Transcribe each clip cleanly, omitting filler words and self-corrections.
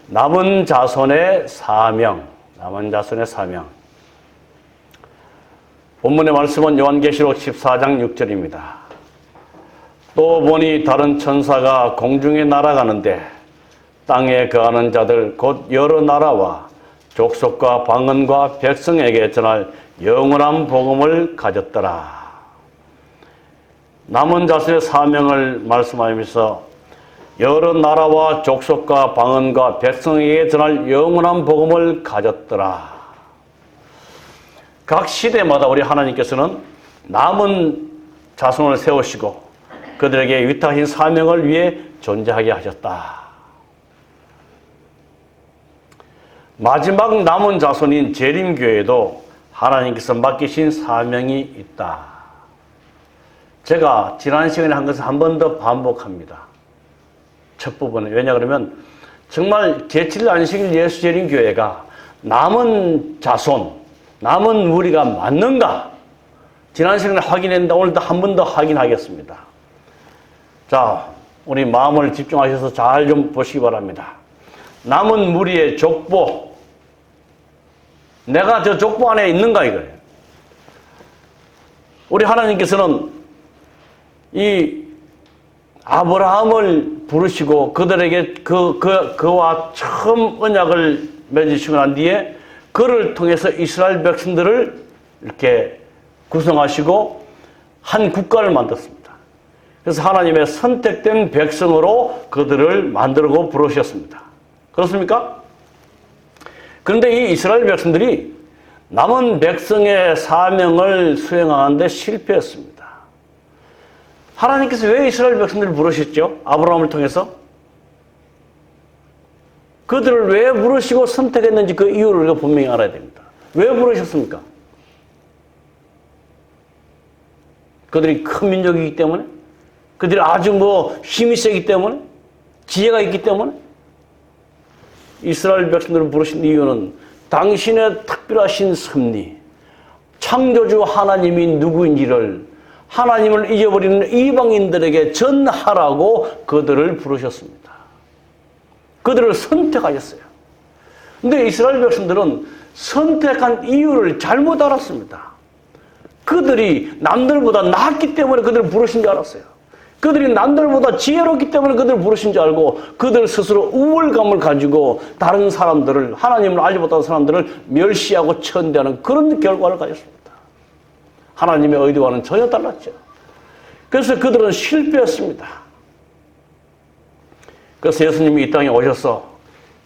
남은 자손의 사명. 남은 자손의 사명. 본문의 말씀은 요한계시록 14장 6절입니다. 또 보니 다른 천사가 공중에 날아가는데 땅에 거하는 자들 곧 여러 나라와 족속과 방언과 백성에게 전할 영원한 복음을 가졌더라. 남은 자손의 사명을 말씀하면서 여러 나라와 족속과 방언과 백성에게 전할 영원한 복음을 가졌더라. 각 시대마다 우리 하나님께서는 남은 자손을 세우시고 그들에게 위탁하신 사명을 위해 존재하게 하셨다. 마지막 남은 자손인 재림교회에도 하나님께서 맡기신 사명이 있다. 제가 지난 시간에 한 것을 한 번 더 반복합니다. 첫 부분은. 왜냐 그러면 정말 제7일 안식일 예수 재림교회가 남은 자손, 남은 무리가 맞는가? 지난 시간에 확인했는데 오늘도 한 번 더 확인하겠습니다. 자, 우리 마음을 집중하셔서 잘 좀 보시기 바랍니다. 남은 무리의 족보, 내가 저 족보 안에 있는가 이거예요. 우리 하나님께서는 이 아브라함을 부르시고 그들에게 그와 처음 언약을 맺으시고 난 뒤에 그를 통해서 이스라엘 백성들을 이렇게 구성하시고 한 국가를 만들었습니다. 그래서 하나님의 선택된 백성으로 그들을 만들고 부르셨습니다. 그렇습니까? 그런데 이 이스라엘 백성들이 남은 백성의 사명을 수행하는데 실패했습니다. 하나님께서 왜 이스라엘 백성들을 부르셨죠? 아브라함을 통해서? 그들을 왜 부르시고 선택했는지 그 이유를 우리가 분명히 알아야 됩니다. 왜 부르셨습니까? 그들이 큰 민족이기 때문에? 그들이 아주 힘이 세기 때문에? 지혜가 있기 때문에? 이스라엘 백성들을 부르신 이유는 당신의 특별하신 섭리, 창조주 하나님이 누구인지를 하나님을 잊어버리는 이방인들에게 전하라고 그들을 부르셨습니다. 그들을 선택하셨어요. 근데 이스라엘 백성들은 선택한 이유를 잘못 알았습니다. 그들이 남들보다 낫기 때문에 그들을 부르신 줄 알았어요. 그들이 남들보다 지혜롭기 때문에 그들을 부르신 줄 알고 그들 스스로 우월감을 가지고 다른 사람들을, 하나님을 알지 못하는 사람들을 멸시하고 천대하는 그런 결과를 가졌습니다. 하나님의 의도와는 전혀 달랐죠. 그래서 그들은 실패했습니다. 그래서 예수님이 이 땅에 오셔서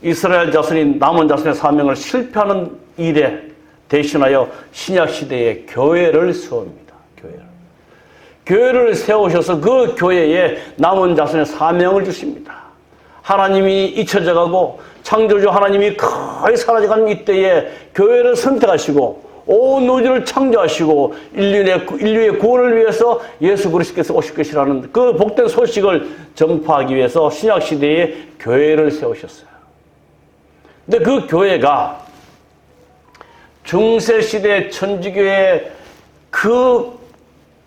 이스라엘 자손이 남은 자손의 사명을 실패하는 일에 대신하여 신약시대에 교회를 세웁니다. 교회를 세우셔서 그 교회에 남은 자손의 사명을 주십니다. 하나님이 잊혀져가고 창조주 하나님이 거의 사라져가는 이때에 교회를 선택하시고 온 우주를 창조하시고 인류의 구원을 위해서 예수 그리스도께서 오실 것이라는 그 복된 소식을 전파하기 위해서 신약시대에 교회를 세우셨어요. 근데 그 교회가 중세시대 천주교의 그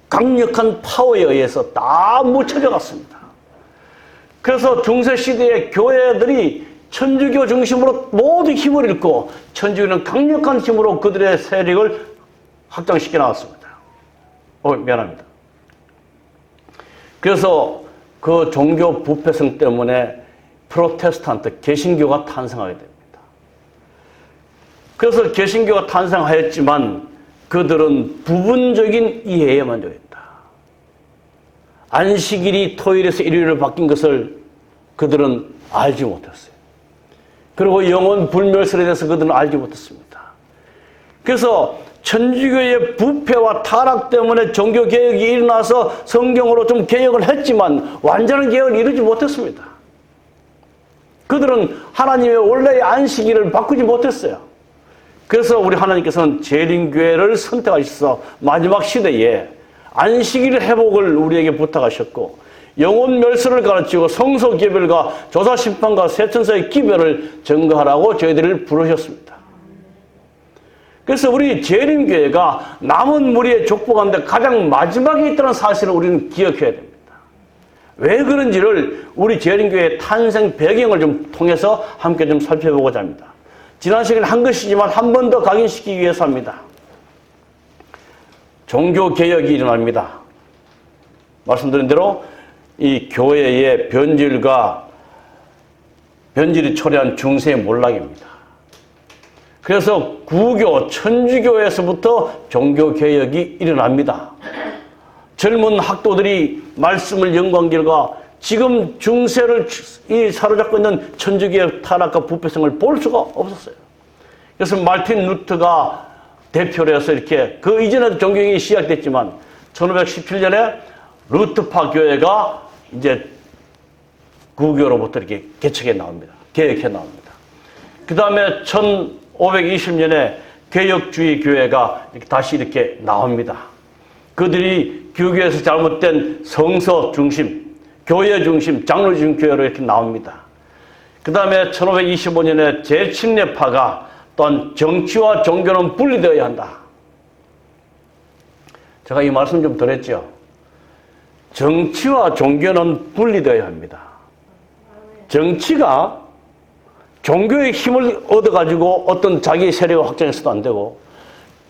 강력한 파워에 의해서 다 묻혀져 갔습니다. 그래서 중세시대의 교회들이 천주교 중심으로 모두 힘을 잃고 천주교는 강력한 힘으로 그들의 세력을 확장시켜 나왔습니다. 미안합니다. 그래서 그 종교 부패성 때문에 프로테스탄트, 개신교가 탄생하게 됩니다. 그래서 개신교가 탄생하였지만 그들은 부분적인 이해에 만족했다. 안식일이 토요일에서 일요일로 바뀐 것을 그들은 알지 못했어요. 그리고 영혼 불멸설에 대해서 그들은 알지 못했습니다. 그래서 천주교의 부패와 타락 때문에 종교개혁이 일어나서 성경으로 좀 개혁을 했지만 완전한 개혁을 이루지 못했습니다. 그들은 하나님의 원래의 안식일을 바꾸지 못했어요. 그래서 우리 하나님께서는 재림교회를 선택하셔서 마지막 시대에 안식일 회복을 우리에게 부탁하셨고 영혼 멸설을 가르치고 성소 개별과 조사 심판과 세천사의 기별을 증거하라고 저희들을 부르셨습니다. 그래서 우리 재림교회가 남은 무리의 족보 가운데 가장 마지막에 있다는 사실을 우리는 기억해야 됩니다. 왜 그런지를 우리 재림교회의 탄생 배경을 좀 통해서 함께 좀 살펴보고자 합니다. 지난 시간에 한 것이지만 한 번 더 각인시키기 위해서 합니다. 종교개혁이 일어납니다. 말씀드린 대로 이 교회의 변질이 초래한 중세의 몰락입니다. 그래서 구교, 천주교에서부터 종교개혁이 일어납니다. 젊은 학도들이 말씀을 연구한 결과 지금 중세를 사로잡고 있는 천주교의 타락과 부패성을 볼 수가 없었어요. 그래서 마르틴 루터가 대표를 해서 이렇게 그 이전에도 종교개혁이 시작됐지만 1517년에 루터파 교회가 이제 구교로부터 이렇게 개척해 나옵니다. 개혁해 나옵니다. 그 다음에 1520년에 개혁주의 교회가 다시 이렇게 나옵니다. 그들이 교교에서 잘못된 성서 중심, 교회 중심, 장로 중심 교회로 이렇게 나옵니다. 그 다음에 1525년에 제7례파가 또한 정치와 종교는 분리되어야 한다. 제가 이 말씀 좀 드렸죠. 정치와 종교는 분리되어야 합니다. 정치가 종교의 힘을 얻어가지고 어떤 자기 세력을 확장해서도 안 되고,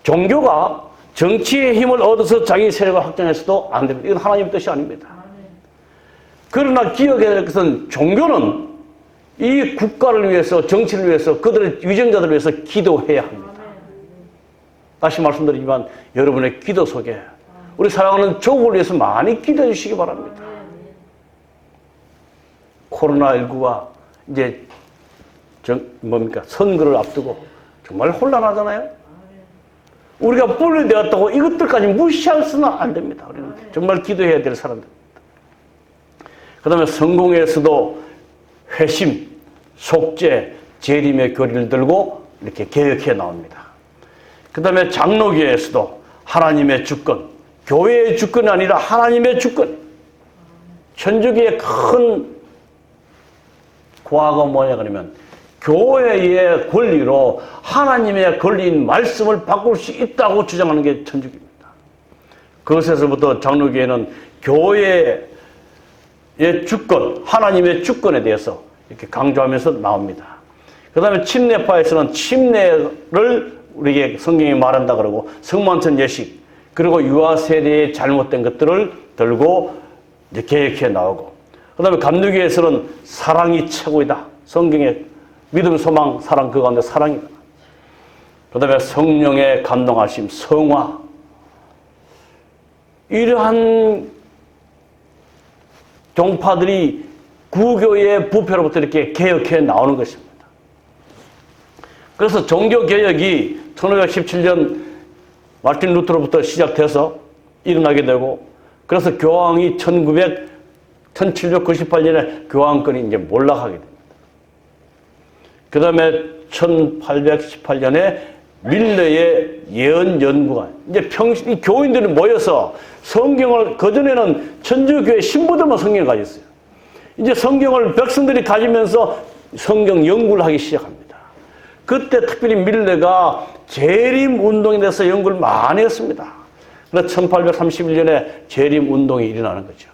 종교가 정치의 힘을 얻어서 자기 세력을 확장해서도 안 됩니다. 이건 하나님의 뜻이 아닙니다. 그러나 기억해야 될 것은 종교는 이 국가를 위해서, 정치를 위해서, 그들의 위정자들을 위해서 기도해야 합니다. 다시 말씀드리지만 여러분의 기도 속에 우리 사랑하는 조국을 위해서 많이 기도해 주시기 바랍니다. 코로나19가 이제 선거를 앞두고 정말 혼란하잖아요. 우리가 분리되었다고 이것들까지 무시해서는 안 됩니다. 우리는 정말 기도해야 될 사람들입니다. 그 다음에 성공에서도 회심, 속죄, 재림의 교리를 들고 이렇게 개혁해 나옵니다. 그 다음에 장로교회에서도 하나님의 주권, 교회의 주권이 아니라 하나님의 주권. 천주교의 큰 과거가 뭐냐 그러면 교회의 권리로 하나님의 권리인 말씀을 바꿀 수 있다고 주장하는 게 천주교입니다. 그것에서부터 장로교회는 교회의 주권, 하나님의 주권에 대해서 이렇게 강조하면서 나옵니다. 그 다음에 침례파에서는 침례를 우리에게 성경이 말한다 그러고 성만찬 예식, 그리고 유아 세대의 잘못된 것들을 들고 이제 개혁해 나오고, 그 다음에 감리교에서는 사랑이 최고이다. 성경에 믿음, 소망, 사랑, 그 가운데 사랑이다. 그 다음에 성령의 감동하심, 성화. 이러한 종파들이 구교의 부패로부터 이렇게 개혁해 나오는 것입니다. 그래서 종교개혁이 1517년 마르틴 루터로부터 시작돼서 일어나게 되고, 그래서 교황이 1798년에 교황권이 이제 몰락하게 됩니다. 그 다음에 1818년에 밀러의 예언 연구가, 이제 이 교인들이 모여서 성경을, 그전에는 천주교회 신부들만 성경을 가졌어요. 이제 성경을 백성들이 가지면서 성경 연구를 하기 시작합니다. 그때 특별히 밀러가 재림 운동에 대해서 연구를 많이 했습니다. 그래서 1831년에 재림 운동이 일어나는 거죠.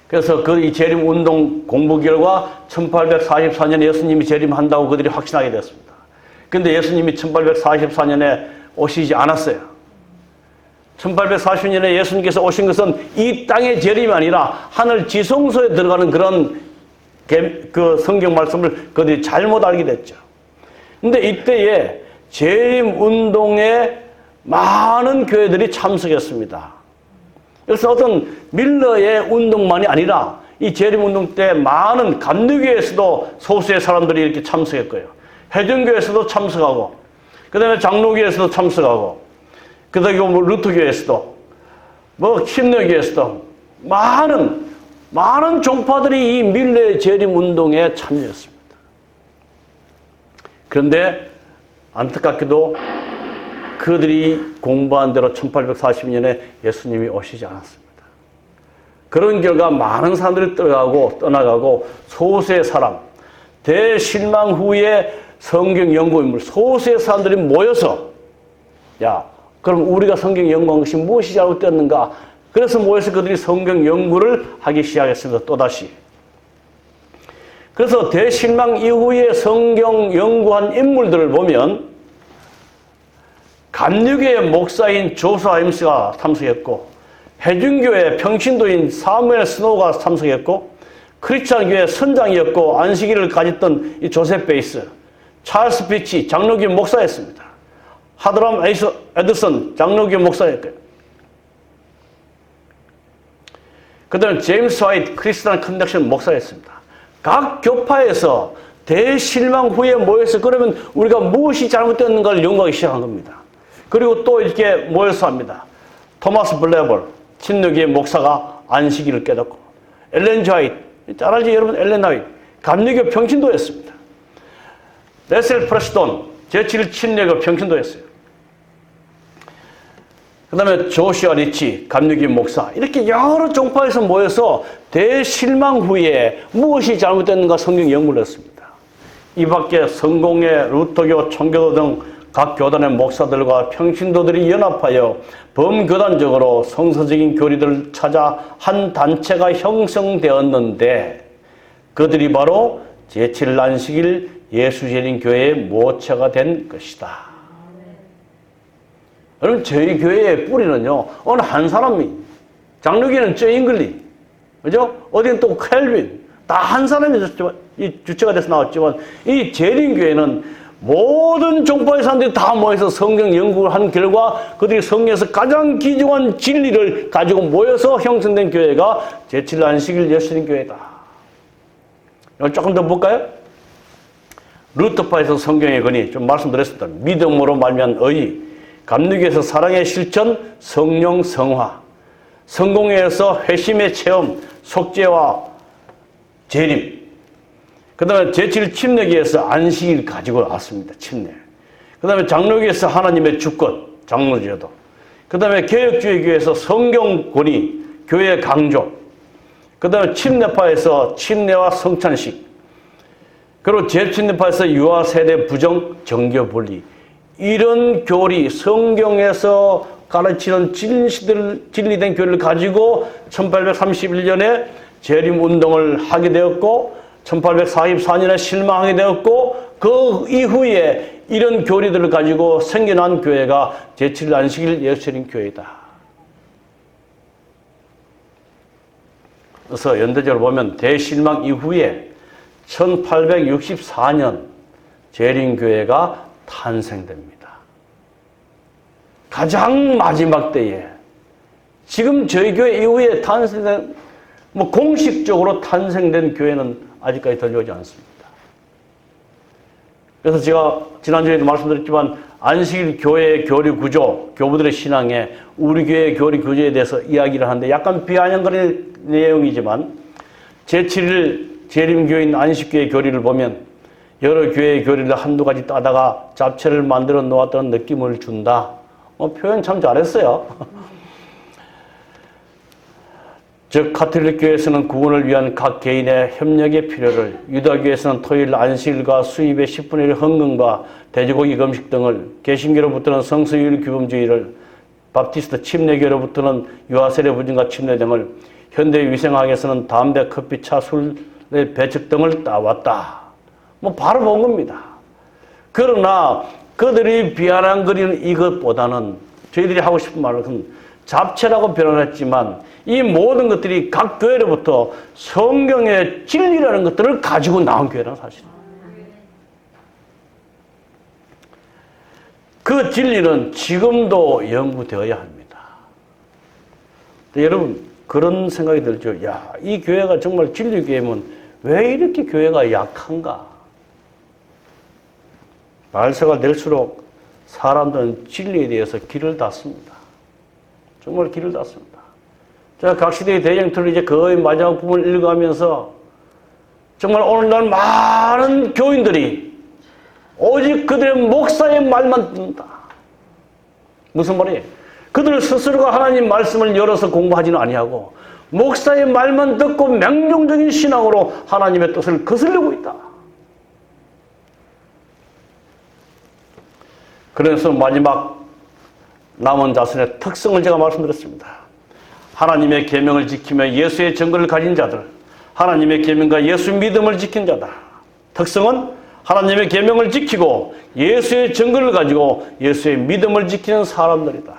그래서 이 재림 운동 공부 결과 1844년에 예수님이 재림한다고 그들이 확신하게 됐습니다. 그런데 예수님이 1844년에 오시지 않았어요. 1840년에 예수님께서 오신 것은 이 땅의 재림이 아니라 하늘 지성소에 들어가는 그런 그 성경 말씀을 그들이 잘못 알게 됐죠. 근데 이때에 재림 운동에 많은 교회들이 참석했습니다. 그래서 어떤 밀러의 운동만이 아니라 이 재림운동 때 많은 감리교회에서도 소수의 사람들이 이렇게 참석했고요. 회전교회에서도 참석하고, 그 다음에 장로교회에서도 참석하고, 그 다음에 루터교회에서도, 침례교회에서도 많은 종파들이 이 밀러의 재림운동에 참여했습니다. 그런데 안타깝게도 그들이 공부한 대로 1840년에 예수님이 오시지 않았습니다. 그런 결과 많은 사람들이 떠나가고 소수의 사람, 대실망 후에 성경 연구인물, 소수의 사람들이 모여서, 야, 그럼 우리가 성경 연구한 것이 무엇이 잘못되었는가? 그래서 모여서 그들이 성경 연구를 하기 시작했습니다. 또다시. 그래서 대실망 이후에 성경 연구한 인물들을 보면 감리교의 목사인 조슈아 임스가 참석했고, 해중교의 평신도인 사무엘 스노우가 참석했고, 크리스찬교의 선장이었고 안식일을 가졌던 이 조셉 베이스, 찰스 피치 장로교 목사였습니다. 하드람 에드슨 장로교 목사였고요. 그 다음에 제임스 화이트 크리스찬 컨넥션 목사였습니다. 각 교파에서 대실망 후에 모여서 그러면 우리가 무엇이 잘못됐는가를 연구하기 시작한 겁니다. 그리고 또 이렇게 모여서 합니다. 토마스 블레벌 침례교의 목사가 안식일을 깨닫고, 엘렌 화이트, 잘 알지 여러분? 엘렌 화이트 감리교 평신도였습니다. 레셀 프레스톤 제7 침례교 평신도였어요. 그 다음에 조슈아 리치 감리교 목사, 이렇게 여러 종파에서 모여서 대실망 후에 무엇이 잘못됐는가 성경 연구를 했습니다. 이 밖에 성공회, 루터교, 청교도 등 각 교단의 목사들과 평신도들이 연합하여 범교단적으로 성서적인 교리들을 찾아 한 단체가 형성되었는데, 그들이 바로 제7일 안식일 예수재림교회의 모체가 된 것이다. 여러분, 저희 교회의 뿌리는요, 어느 한 사람이, 장로교는 저 잉글리, 그죠? 어디는 또 켈빈, 다 한 사람이 주체가 돼서 나왔지만, 이 재림교회는 모든 종파의 사람들이 다 모여서 성경 연구를 한 결과 그들이 성경에서 가장 귀중한 진리를 가지고 모여서 형성된 교회가 제7일 안식일 예수님 교회다. 이걸 조금 더 볼까요? 루터파에서 성경의 근이 좀 말씀드렸습니다. 믿음으로 말미암은 의, 감리교에서 사랑의 실천, 성령 성화, 성공회에서 회심의 체험, 속죄와 재림, 그 다음에 제7 침례교에서 안식일 가지고 왔습니다. 침례. 그 다음에 장로교에서 하나님의 주권, 장로제도. 그 다음에 개혁주의 교회에서 성경 권위, 교회 강조. 그 다음에 침례파에서 침례와 성찬식. 그리고 제7례파에서 유아 세대 부정, 정교 분리. 이런 교리, 성경에서 가르치는 진리된 교리를 가지고 1831년에 재림운동을 하게 되었고, 1844년에 실망하게 되었고, 그 이후에 이런 교리들을 가지고 생겨난 교회가 제7일 안식일 예수님 교회이다. 그래서 연대적으로 보면 대실망 이후에 1864년 재림교회가 탄생됩니다. 가장 마지막 때에, 지금 저희 교회 이후에 탄생된, 공식적으로 탄생된 교회는 아직까지 들려오지 않습니다. 그래서 제가 지난주에도 말씀드렸지만 안식일 교회의 교리 구조, 교부들의 신앙에 우리 교회의 교리 구조에 대해서 이야기를 하는데 약간 비아냥거리는 내용이지만 제7일 재림교인 안식교회 교리를 보면 여러 교회의 교리를 한두 가지 따다가 잡채를 만들어 놓았다는 느낌을 준다. 표현 참 잘했어요. 즉 가톨릭 교회에서는 구원을 위한 각 개인의 협력의 필요를, 유다교에서는 토요일 안식일과 수입의 10분의 1 헌금과 돼지고기 금식 등을, 개신교로부터는 성수일 규범주의를, 바프티스트 침례교로부터는 유아세례 부증과 침례 등을, 현대 위생학에서는 담배, 커피, 차, 술의 배척 등을 따왔다. 바로 본 겁니다. 그러나 그들이 비아냥거리는 이것보다는 저희들이 하고 싶은 말은 잡채라고 표현했지만 이 모든 것들이 각 교회로부터 성경의 진리라는 것들을 가지고 나온 교회라는 사실입니다. 그 진리는 지금도 연구되어야 합니다. 여러분 그런 생각이 들죠. 야, 이 교회가 정말 진리교회면 왜 이렇게 교회가 약한가? 말세가 될수록 사람들은 진리에 대해서 길을 닫습니다. 정말 길을 닫습니다. 제가 각 시대의 대쟁투를 이제 거의 마지막 부분을 읽어가면서 정말 오늘날 많은 교인들이 오직 그들의 목사의 말만 듣는다. 무슨 말이에요? 그들 스스로가 하나님 말씀을 열어서 공부하지는 아니하고 목사의 말만 듣고 맹종적인 신앙으로 하나님의 뜻을 거스르고 있다. 그래서 마지막 남은 자손의 특성을 제가 말씀드렸습니다. 하나님의 계명을 지키며 예수의 증거를 가진 자들, 하나님의 계명과 예수 믿음을 지킨 자다. 특성은 하나님의 계명을 지키고 예수의 증거를 가지고 예수의 믿음을 지키는 사람들이다.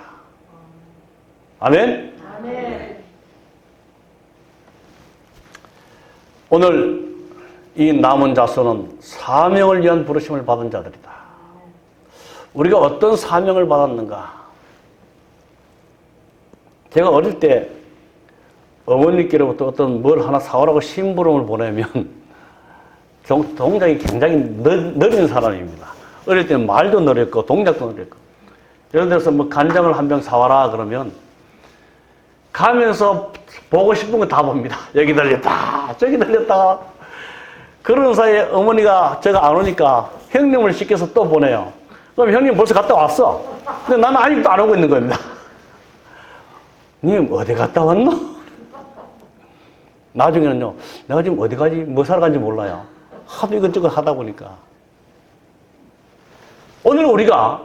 아멘? 아멘. 오늘 이 남은 자손은 사명을 위한 부르심을 받은 자들이다. 우리가 어떤 사명을 받았는가? 제가 어릴 때 어머니께로부터 어떤 뭘 하나 사오라고 심부름을 보내면 동작이 굉장히 느린 사람입니다. 어릴 때는 말도 느렸고 동작도 느렸고. 예를 들어서 뭐 간장을 한 병 사와라 그러면 가면서 보고 싶은 거 다 봅니다. 여기 들렸다 저기 들렸다. 그런 사이에 어머니가 제가 안 오니까 형님을 시켜서 또 보내요. 그럼 형님 벌써 갔다 왔어. 근데 나는 아직도 안 오고 있는 겁니다. 님 어디 갔다 왔노? 나중에는요, 내가 지금 어디 가지, 뭐 사러 간지 몰라요. 하도 이것저것 하다 보니까. 오늘 우리가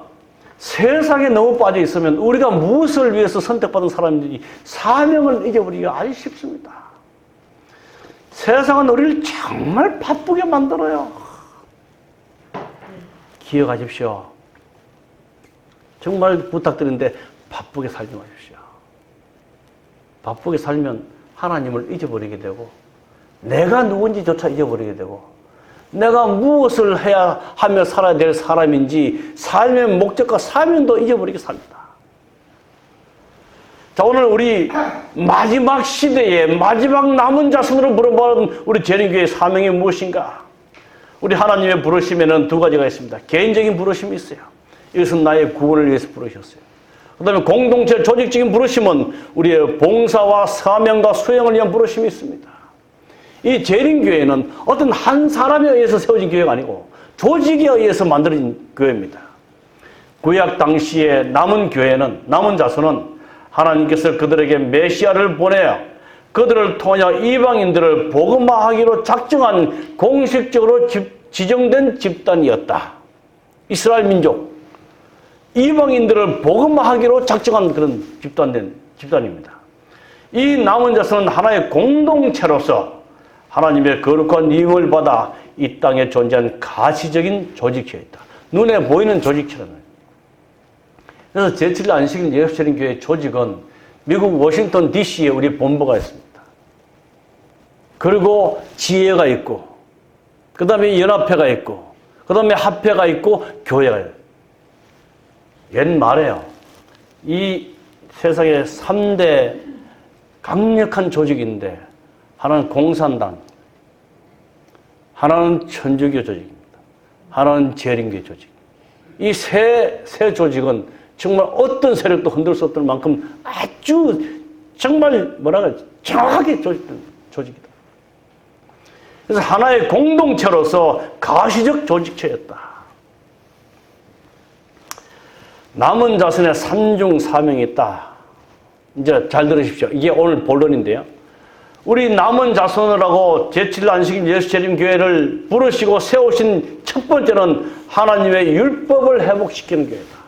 세상에 너무 빠져 있으면 우리가 무엇을 위해서 선택받은 사람인지 사명을 잊어버리기가 아주 쉽습니다. 세상은 우리를 정말 바쁘게 만들어요. 기억하십시오. 정말 부탁드리는데 바쁘게 살지 마십시오. 바쁘게 살면 하나님을 잊어버리게 되고 내가 누군지조차 잊어버리게 되고 내가 무엇을 해야 하며 살아야 될 사람인지 삶의 목적과 사명도 잊어버리게 삽니다. 자, 오늘 우리 마지막 시대에 마지막 남은 자손으로 물어보는 우리 재림교회의 사명이 무엇인가? 우리 하나님의 부르심에는 두 가지가 있습니다. 개인적인 부르심이 있어요. 이것은 나의 구원을 위해서 부르셨어요. 그 다음에 공동체 조직적인 부르심은 우리의 봉사와 사명과 수행을 위한 부르심이 있습니다. 이 재림교회는 어떤 한 사람에 의해서 세워진 교회가 아니고 조직에 의해서 만들어진 교회입니다. 구약 당시에 남은 교회는, 남은 자손은 하나님께서 그들에게 메시아를 보내어 그들을 통하여 이방인들을 복음화하기로 작정한 공식적으로 지정된 집단이었다. 이스라엘 민족, 이방인들을 복음화하기로 작정한 그런 집단입니다. 이 남은 자손은 하나의 공동체로서 하나님의 거룩한 이름을 받아 이 땅에 존재한 가시적인 조직체였다. 눈에 보이는 조직체라는. 그래서 제7일 안식일 예수재림교회 조직은 미국 워싱턴 DC에 우리 본부가 있습니다. 그리고 지혜가 있고, 그 다음에 연합회가 있고, 그 다음에 합회가 있고, 교회가 있고. 옛말에요. 이 세상에 3대 강력한 조직인데 하나는 공산당, 하나는 천주교 조직입니다. 하나는 재림교 조직. 이 세 조직은 정말 어떤 세력도 흔들 수 없을 만큼 아주 정말 뭐랄까 정확하게 조직된 조직이다. 그래서 하나의 공동체로서 가시적 조직체였다. 남은 자손의 산중 사명이 있다. 이제 잘 들으십시오. 이게 오늘 본론인데요. 우리 남은 자손을 하고 제7일 안식일 예수재림교회를 부르시고 세우신 첫 번째는 하나님의 율법을 회복시키는 교회다.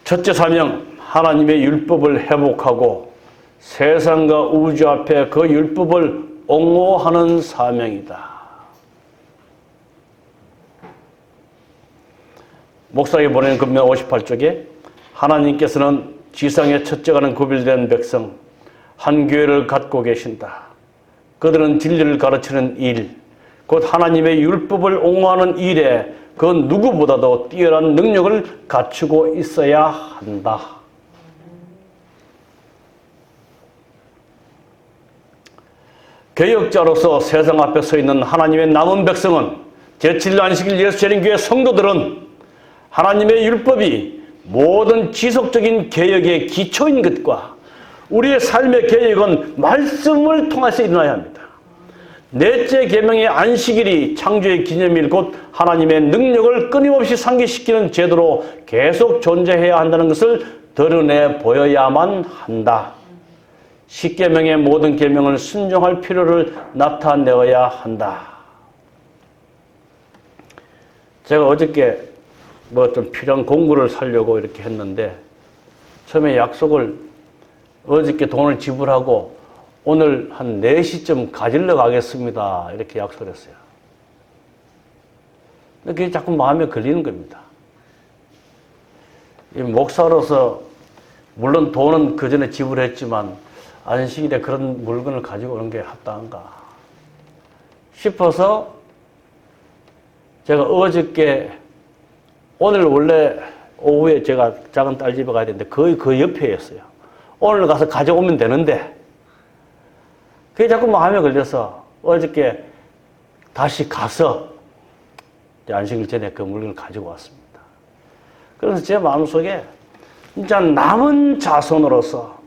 첫째 사명, 하나님의 율법을 회복하고 세상과 우주 앞에 그 율법을 옹호하는 사명이다. 목사에게 보내는 금면 58쪽에 하나님께서는 지상의 첫째가는 구별된 백성, 한 교회를 갖고 계신다. 그들은 진리를 가르치는 일, 곧 하나님의 율법을 옹호하는 일에 그 누구보다도 뛰어난 능력을 갖추고 있어야 한다. 교역자로서 세상 앞에 서 있는 하나님의 남은 백성은 제7일 안식일 예수재림교회 성도들은 하나님의 율법이 모든 지속적인 개혁의 기초인 것과 우리의 삶의 개혁은 말씀을 통해서 일어나야 합니다. 넷째 계명의 안식일이 창조의 기념일 곧 하나님의 능력을 끊임없이 상기시키는 제도로 계속 존재해야 한다는 것을 드러내 보여야만 한다. 십계명의 모든 계명을 순종할 필요를 나타내어야 한다. 제가 어저께 뭐 좀 필요한 공구를 사려고 이렇게 했는데 처음에 약속을 어저께 돈을 지불하고 오늘 한 4시쯤 가지러 가겠습니다. 이렇게 약속을 했어요. 근데 그게 자꾸 마음에 걸리는 겁니다. 이 목사로서 물론 돈은 그 전에 지불했지만 안식일에 그런 물건을 가지고 오는 게 합당한가 싶어서 제가 어저께 오늘 원래 오후에 제가 작은 딸 집에 가야 되는데 거의 그 옆에였어요. 오늘 가서 가져오면 되는데 그게 자꾸 마음에 걸려서 어저께 다시 가서 안식일 전에 그 물건을 가지고 왔습니다. 그래서 제 마음속에 진짜 남은 자손으로서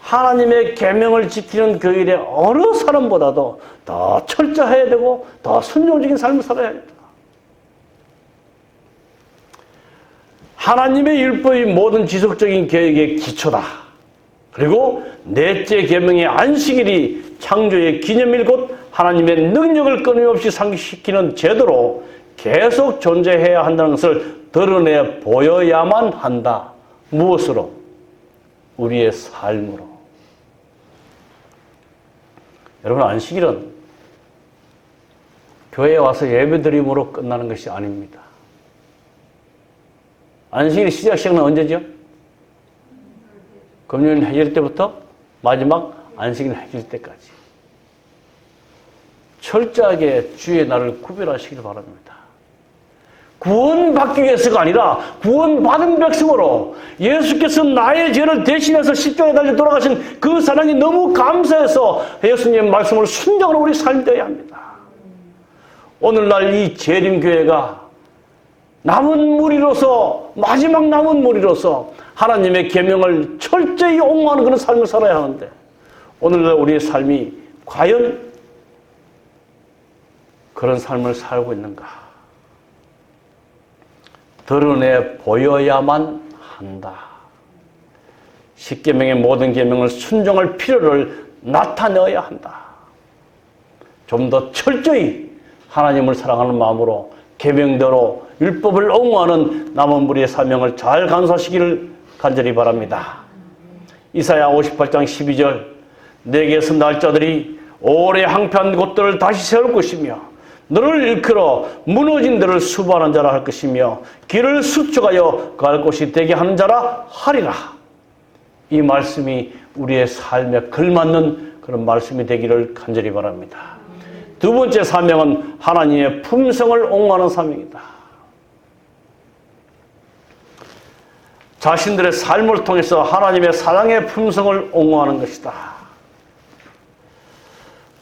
하나님의 계명을 지키는 그 일에 어느 사람보다도 더 철저해야 되고 더 순종적인 삶을 살아야 합니다. 하나님의 율법이 모든 지속적인 계획의 기초다. 그리고 넷째 계명의 안식일이 창조의 기념일 곧 하나님의 능력을 끊임없이 상기시키는 제도로 계속 존재해야 한다는 것을 드러내 보여야만 한다. 무엇으로? 우리의 삶으로. 여러분, 안식일은 교회에 와서 예배드림으로 끝나는 것이 아닙니다. 안식일 시작은 언제죠? 금요일 해질 때부터 마지막 안식일 해질 때까지. 철저하게 주의 날을 구별하시길 바랍니다. 구원받기 위해서가 아니라 구원받은 백성으로 예수께서 나의 죄를 대신해서 십자가에 달려 돌아가신 그 사랑이 너무 감사해서 예수님의 말씀을 순종하는 우리 삶이 되어야 합니다. 오늘날 이 재림교회가 남은 무리로서 마지막 남은 무리로서 하나님의 계명을 철저히 옹호하는 그런 삶을 살아야 하는데 오늘날 우리의 삶이 과연 그런 삶을 살고 있는가? 드러내 보여야만 한다. 십계명의 모든 계명을 순종할 필요를 나타내어야 한다. 좀 더 철저히 하나님을 사랑하는 마음으로 계명대로 율법을 옹호하는 남은 무리의 사명을 잘 간수하시기를 간절히 바랍니다. 이사야 58장 12절 내게서 날 자들이 오래 항폐한 곳들을 다시 세울 것이며 너를 일컬어 무너진 데를 수반한 자라 할 것이며 길을 수축하여 갈 곳이 되게 하는 자라 하리라. 이 말씀이 우리의 삶에 걸맞는 그런 말씀이 되기를 간절히 바랍니다. 두 번째 사명은 하나님의 품성을 옹호하는 사명이다. 자신들의 삶을 통해서 하나님의 사랑의 품성을 옹호하는 것이다.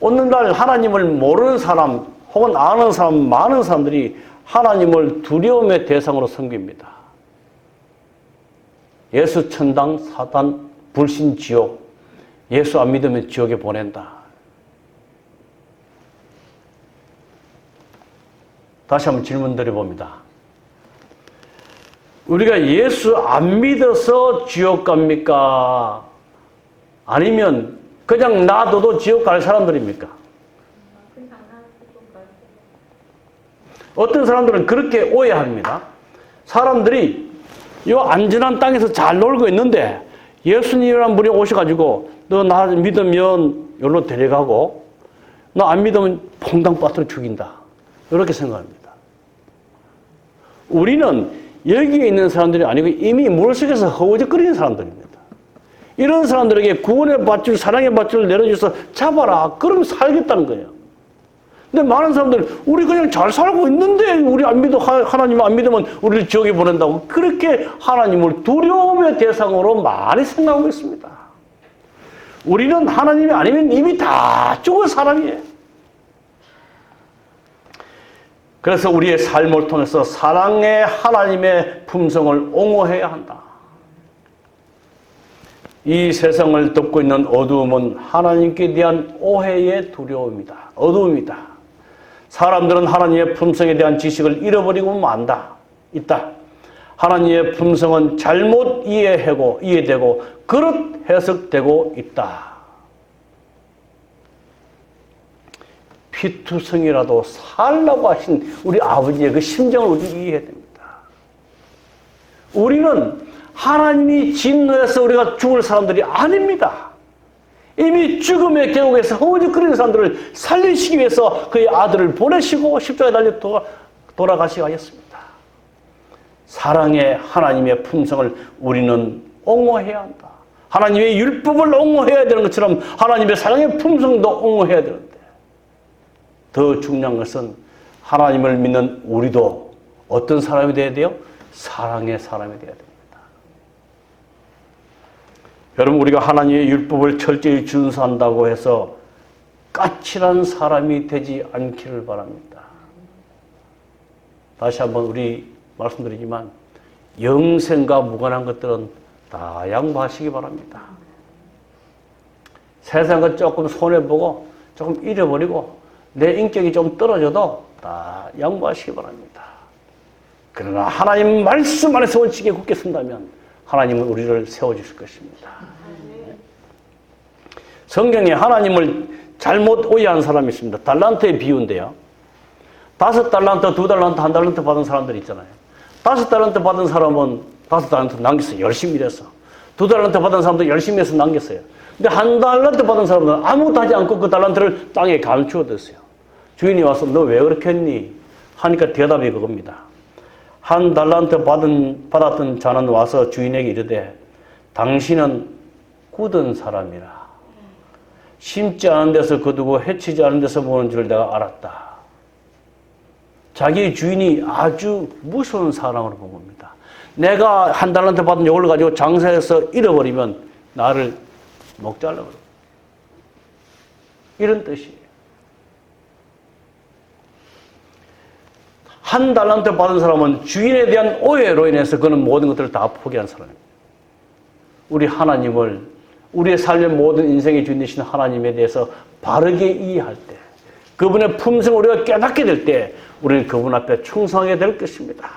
오늘날 하나님을 모르는 사람 혹은 아는 사람, 많은 사람들이 하나님을 두려움의 대상으로 섬깁니다. 예수 천당, 사단, 불신 지옥, 예수 안 믿으면 지옥에 보낸다. 다시 한번 질문 드려봅니다. 우리가 예수 안 믿어서 지옥 갑니까? 아니면 그냥 놔둬도 지옥 갈 사람들입니까? 어떤 사람들은 그렇게 오해합니다. 사람들이 이 안전한 땅에서 잘 놀고 있는데 예수님이라는 분이 오셔가지고 너 나 믿으면 여기로 데려가고 너 안 믿으면 퐁당 빠뜨려 죽인다. 이렇게 생각합니다. 우리는 여기에 있는 사람들이 아니고 이미 물속에서 허우적거리는 사람들입니다. 이런 사람들에게 구원의 밧줄, 사랑의 밧줄을 내려줘서 잡아라. 그럼 살겠다는 거예요. 근데 많은 사람들은 우리 그냥 잘 살고 있는데 우리 안 믿어 하나님 안 믿으면 우리를 지옥에 보낸다고 그렇게 하나님을 두려움의 대상으로 많이 생각하고 있습니다. 우리는 하나님이 아니면 이미 다 죽은 사람이에요. 그래서 우리의 삶을 통해서 사랑의 하나님의 품성을 옹호해야 한다. 이 세상을 덮고 있는 어두움은 하나님께 대한 오해의 두려움이다. 어두움이다. 사람들은 하나님의 품성에 대한 지식을 잃어버리고 만다. 있다. 하나님의 품성은 잘못 이해되고 그릇 해석되고 있다. 피투성이라도 살라고 하신 우리 아버지의 그 심정을 우리 이해해야 됩니다. 우리는 하나님이 진노해서 우리가 죽을 사람들이 아닙니다. 이미 죽음의 계곡에서 허우적거리는 사람들을 살리시기 위해서 그의 아들을 보내시고 십자가에 달려 돌아가시게 하였습니다. 사랑의 하나님의 품성을 우리는 옹호해야 한다. 하나님의 율법을 옹호해야 되는 것처럼 하나님의 사랑의 품성도 옹호해야 되는데, 더 중요한 것은 하나님을 믿는 우리도 어떤 사람이 되어야 돼요? 사랑의 사람이 되어야 됩니다. 여러분, 우리가 하나님의 율법을 철저히 준수한다고 해서 까칠한 사람이 되지 않기를 바랍니다. 다시 한번 우리 말씀드리지만 영생과 무관한 것들은 다 양보하시기 바랍니다. 세상은 조금 손해보고 조금 잃어버리고 내 인격이 좀 떨어져도 다 양보하시기 바랍니다. 그러나 하나님 말씀 안에서 원칙에 굳게 선다면 하나님은 우리를 세워주실 것입니다. 성경에 하나님을 잘못 오해한 사람이 있습니다. 달란트의 비유인데요. 5달란트, 2달란트, 1달란트 받은 사람들 있잖아요. 5달란트 받은 사람은 5달란트 남겼어요. 열심히 일해서. 2달란트 받은 사람도 열심히 해서 남겼어요. 근데 1달란트 받은 사람은 아무것도 하지 않고 그 달란트를 땅에 감추어뒀어요. 주인이 와서 너 왜 그렇게 했니? 하니까 대답이 그겁니다. 1달란트 받았던 자는 와서 주인에게 이르되 당신은 굳은 사람이라. 심지 않은 데서 거두고 해치지 않은 데서 모는 줄 내가 알았다. 자기 주인이 아주 무서운 사람으로 본 겁니다. 내가 1달란트 받은 요걸 가지고 장사해서 잃어버리면 나를 목 잘라버려. 이런 뜻이에요. 1달란트 받은 사람은 주인에 대한 오해로 인해서 그는 모든 것들을 다 포기한 사람입니다. 우리 하나님을, 우리의 삶의 모든 인생의 주인 되신 하나님에 대해서 바르게 이해할 때, 그분의 품성을 우리가 깨닫게 될 때 우리는 그분 앞에 충성하게 될 것입니다.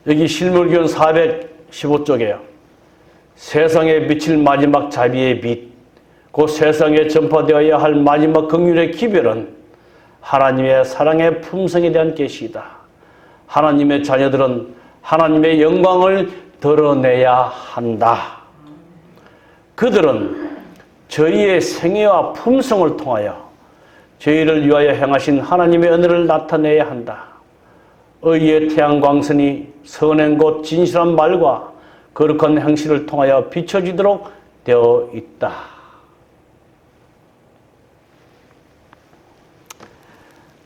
여기 실물기원 415쪽에요. 세상에 비칠 마지막 자비의 빛, 곧 세상에 전파되어야 할 마지막 긍휼의 기별은 하나님의 사랑의 품성에 대한 계시이다. 하나님의 자녀들은 하나님의 영광을 드러내야 한다. 그들은 저희의 생애와 품성을 통하여 저희를 위하여 행하신 하나님의 은혜를 나타내야 한다. 의의 태양광선이 선행 곧 진실한 말과 거룩한 행실을 통하여 비춰지도록 되어 있다.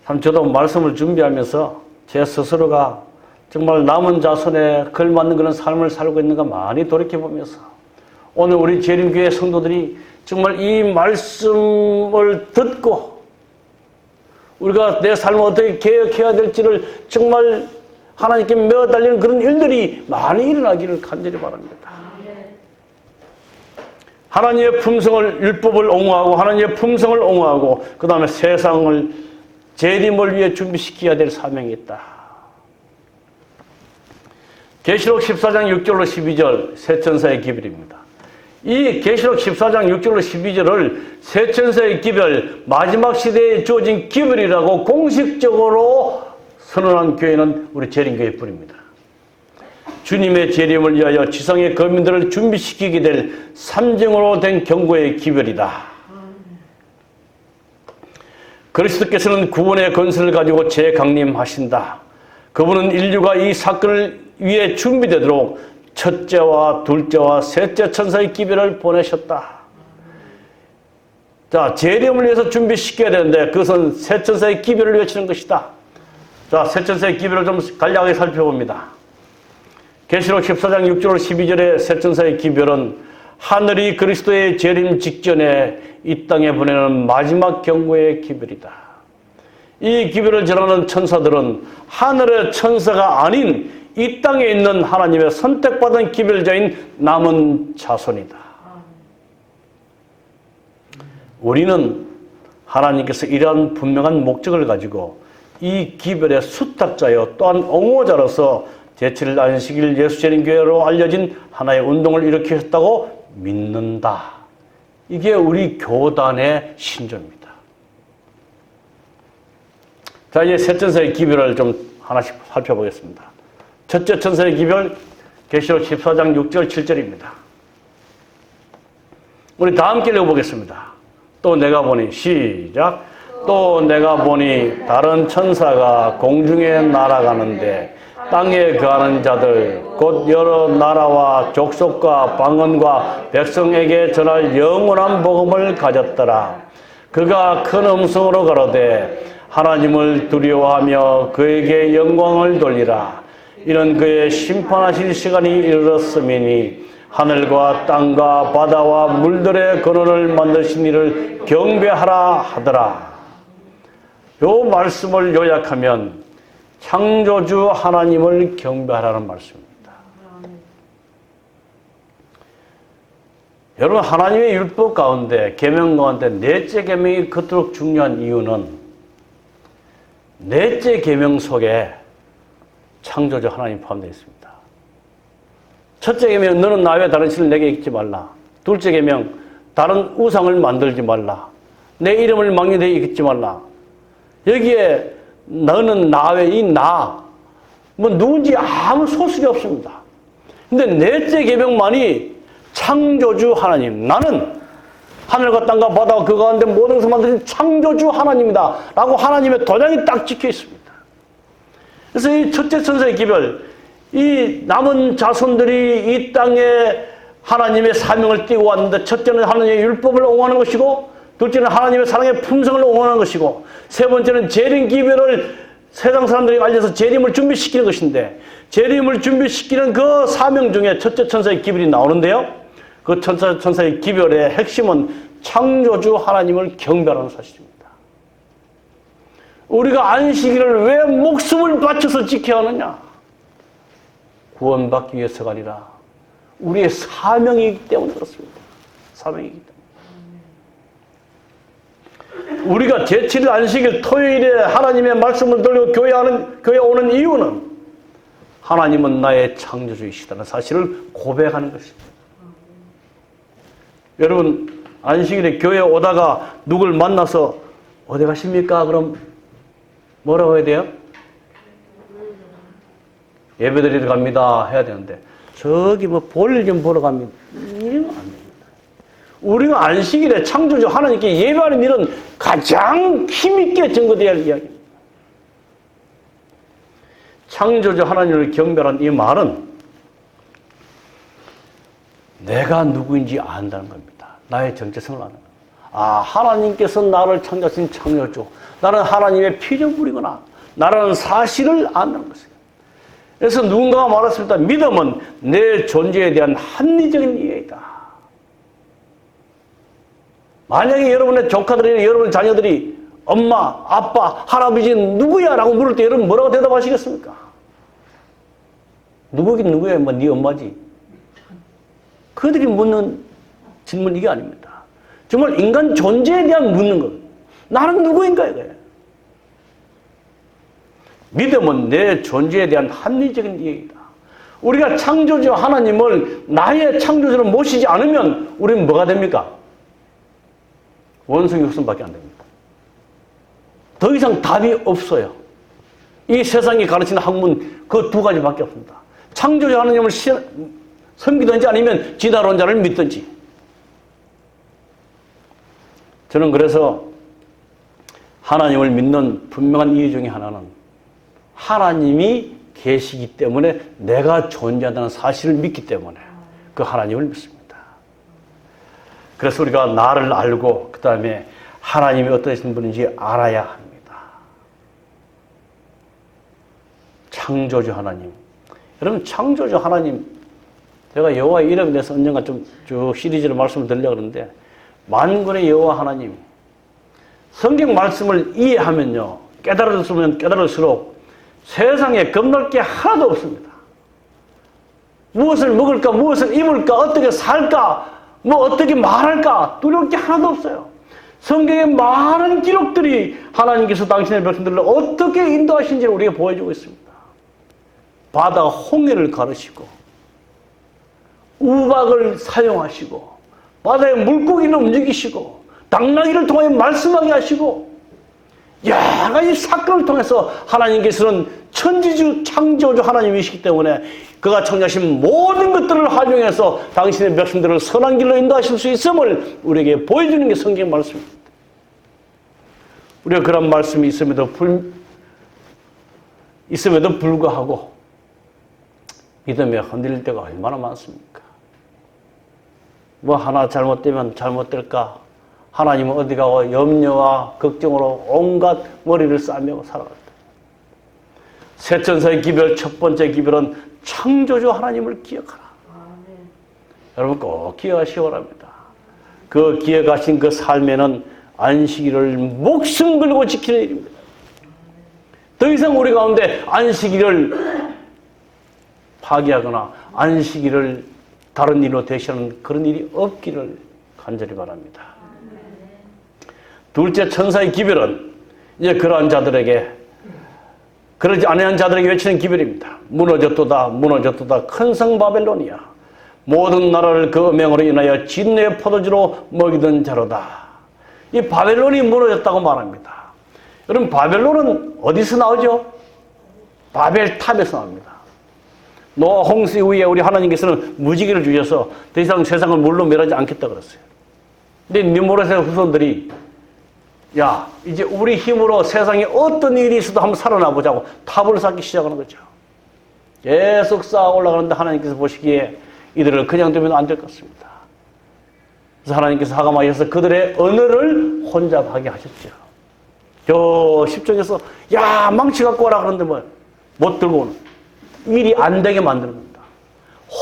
참 저도 말씀을 준비하면서 제 스스로가 정말 남은 자손에 걸맞는 그런 삶을 살고 있는가 많이 돌이켜보면서 오늘 우리 재림교회 성도들이 정말 이 말씀을 듣고 우리가 내 삶을 어떻게 개혁해야 될지를 정말 하나님께 매어달리는 그런 일들이 많이 일어나기를 간절히 바랍니다. 하나님의 품성을, 율법을 옹호하고 하나님의 품성을 옹호하고 그 다음에 세상을 재림을 위해 준비시켜야 될 사명이 있다. 계시록 14장 6절로 12절 세천사의 기별입니다. 이 계시록 14장 6절로 12절을 세천사의 기별, 마지막 시대에 주어진 기별이라고 공식적으로 선언한 교회는 우리 재림교회뿐입니다. 주님의 재림을 위하여 지상의 거민들을 준비시키게 될 삼정으로 된 경고의 기별이다. 그리스도께서는 구원의 건설을 가지고 재강림하신다. 그분은 인류가 이 사건을 위해 준비되도록 첫째와 둘째와 셋째 천사의 기별을 보내셨다. 자, 재림을 위해서 준비시켜야 되는데 그것은 세 천사의 기별을 외치는 것이다. 자, 세 천사의 기별을 좀 간략하게 살펴봅니다. 계시록 14장 6절 12절의 세 천사의 기별은 하늘이 그리스도의 재림 직전에 이 땅에 보내는 마지막 경고의 기별이다. 이 기별을 전하는 천사들은 하늘의 천사가 아닌 이 땅에 있는 하나님의 선택받은 기별자인 남은 자손이다. 우리는 하나님께서 이러한 분명한 목적을 가지고 이 기별의 수탁자여 또한 옹호자로서 제7일 안식일 예수재림교회로 알려진 하나의 운동을 일으키셨다고 믿는다. 이게 우리 교단의 신조입니다. 자, 이제 세 천사의 기별을 좀 하나씩 살펴보겠습니다. 첫째 천사의 기별, 계시록 14장 6절 7절입니다. 우리 다 함께 읽어보겠습니다. 또 내가 보니, 시작. 또 내가 보니 다른 천사가 공중에 날아가는데 땅에 거하는 자들 곧 여러 나라와 족속과 방언과 백성에게 전할 영원한 복음을 가졌더라. 그가 큰 음성으로 가로되 하나님을 두려워하며 그에게 영광을 돌리라. 이는 그의 심판하실 시간이 이르렀음이니 하늘과 땅과 바다와 물들의 근원을 만드신 이를 경배하라 하더라. 요 말씀을 요약하면 창조주 하나님을 경배하라는 말씀입니다. 여러분, 하나님의 율법 가운데, 계명 가운데 넷째 계명이 그토록 중요한 이유는 넷째 계명 속에 창조주 하나님 포함되어 있습니다. 첫째 계명, 너는 나 외에 다른 신을 내게 잊지 말라. 둘째 계명, 다른 우상을 만들지 말라. 내 이름을 망령되이 잊지 말라. 여기에 너는 나 외에 이 나, 뭐 누군지 아무 소식이 없습니다. 근데 넷째 계명만이 창조주 하나님, 나는 하늘과 땅과 바다와 그 가운데 모든 것을 만드신 창조주 하나님이다 라고 하나님의 도장이 딱 찍혀 있습니다. 그래서 이 첫째 천사의 기별, 이 남은 자손들이 이 땅에 하나님의 사명을 띠고 왔는데, 첫째는 하나님의 율법을 옹호하는 것이고, 둘째는 하나님의 사랑의 품성을 옹호하는 것이고, 세 번째는 재림 기별을 세상 사람들에게 알려서 재림을 준비시키는 것인데, 재림을 준비시키는 그 사명 중에 첫째 천사의 기별이 나오는데요, 그 천사의 기별의 핵심은 창조주 하나님을 경배하는 사실입니다. 우리가 안식일을 왜 목숨을 바쳐서 지켜야 하느냐? 구원받기 위해서가 아니라 우리의 사명이기 때문에 그렇습니다. 사명이기 때문에. 우리가 제7일 안식일 토요일에 하나님의 말씀을 들고 교회에 오는 이유는 하나님은 나의 창조주이시다는 사실을 고백하는 것입니다. 여러분, 안식일에 교회에 오다가 누굴 만나서 어디 가십니까? 그럼 뭐라고 해야 돼요? 예배드리러 갑니다 해야 되는데, 저기 뭐 볼일 좀 보러 갑니다, 이러면 안 됩니다. 우리가 안식일에 창조주 하나님께 예배하는 일은 가장 힘있게 증거되어야 할 이야기입니다. 창조주 하나님을 경배하는 이 말은 내가 누구인지 안다는 겁니다. 나의 정체성을 아는 겁니다. 아, 하나님께서 나를 창조하신 창조주, 나는 하나님의 피조물이구나, 나라는 사실을 안다는 것이에요. 그래서 누군가가 말했습니다. 믿음은 내 존재에 대한 합리적인 이해이다. 만약에 여러분의 조카들이나 여러분의 자녀들이 엄마, 아빠, 할아버지 누구야? 라고 물을 때 여러분 뭐라고 대답하시겠습니까? 누구긴 누구야? 뭐 네 엄마지. 그들이 묻는 질문 이게 아닙니다. 정말 인간 존재에 대한 묻는 것. 나는 누구인가 이거예요. 믿음은 내 존재에 대한 합리적인 이해이다. 우리가 창조주 하나님을 나의 창조주로 모시지 않으면 우리는 뭐가 됩니까? 원숭이 흑선밖에 안 됩니다. 더 이상 답이 없어요. 이 세상이 가르치는 학문 그 두 가지밖에 없습니다. 창조주 하나님을 섬기든지 아니면 진화론자를 믿든지. 저는 그래서 하나님을 믿는 분명한 이유 중에 하나는 하나님이 계시기 때문에 내가 존재한다는 사실을 믿기 때문에 그 하나님을 믿습니다. 그래서 우리가 나를 알고 그 다음에 하나님이 어떠신 분인지 알아야 합니다. 창조주 하나님. 여러분, 창조주 하나님, 제가 여호와의 이름에 대해서 언젠가 좀 쭉 시리즈로 말씀을 드리려고 하는데, 만군의 여호와 하나님, 성경 말씀을 이해하면요, 깨달았으면 깨달을수록 세상에 겁날 게 하나도 없습니다. 무엇을 먹을까, 무엇을 입을까, 어떻게 살까, 뭐 어떻게 말할까 두려울 게 하나도 없어요. 성경의 많은 기록들이 하나님께서 당신의 백성들을 어떻게 인도하신지를 우리가 보여주고 있습니다. 바다가 홍해를 가르시고 우박을 사용하시고 바다의 물고기를 움직이시고 당나귀를 통해 말씀하게 하시고 여러 가지 사건을 통해서 하나님께서는 천지주 창조주 하나님이시기 때문에 그가 창조하신 모든 것들을 활용해서 당신의 백성들을 선한 길로 인도하실 수 있음을 우리에게 보여주는 게 성경 말씀입니다. 우리가 그런 말씀이 있음에도 불구하고 믿음에 흔들릴 때가 얼마나 많습니까? 뭐 하나 잘못되면 잘못될까? 하나님은 어디 가고 염려와 걱정으로 온갖 머리를 싸매고 살아갔다. 세 천사의 기별, 첫 번째 기별은 창조주 하나님을 기억하라. 여러분 꼭 기억하시기 바랍니다. 그 기억하신 그 삶에는 안식일을 목숨 걸고 지키는 일입니다. 더 이상 우리 가운데 안식일을 파기하거나 안식일을 다른 일로 대신하는 그런 일이 없기를 간절히 바랍니다. 둘째 천사의 기별은 이제 그러한 자들에게, 그러지 아니한 자들에게 외치는 기별입니다. 무너졌도다, 무너졌도다, 큰 성 바벨론이야. 모든 나라를 그 음행으로 인하여 진노의 포도주로 먹이던 자로다. 이 바벨론이 무너졌다고 말합니다. 여러분 바벨론은 어디서 나오죠? 바벨탑에서 나옵니다. 노아 홍수 이후에 우리 하나님께서는 무지개를 주셔서 더 이상 세상을 물로 멸하지 않겠다 그랬어요. 근데 니무롯의 후손들이 야, 이제 우리 힘으로 세상에 어떤 일이 있어도 한번 살아나 보자고 탑을 쌓기 시작하는 거죠. 계속 쌓아 올라가는데 하나님께서 보시기에 이들을 그냥 두면 안 될 것 같습니다. 그래서 하나님께서 하감하셔서 그들의 언어를 혼잡하게 하셨죠. 저 10절에서 야, 망치 갖고 와라 그러는데 못 들고 오는. 일이 안 되게 만드는 겁니다.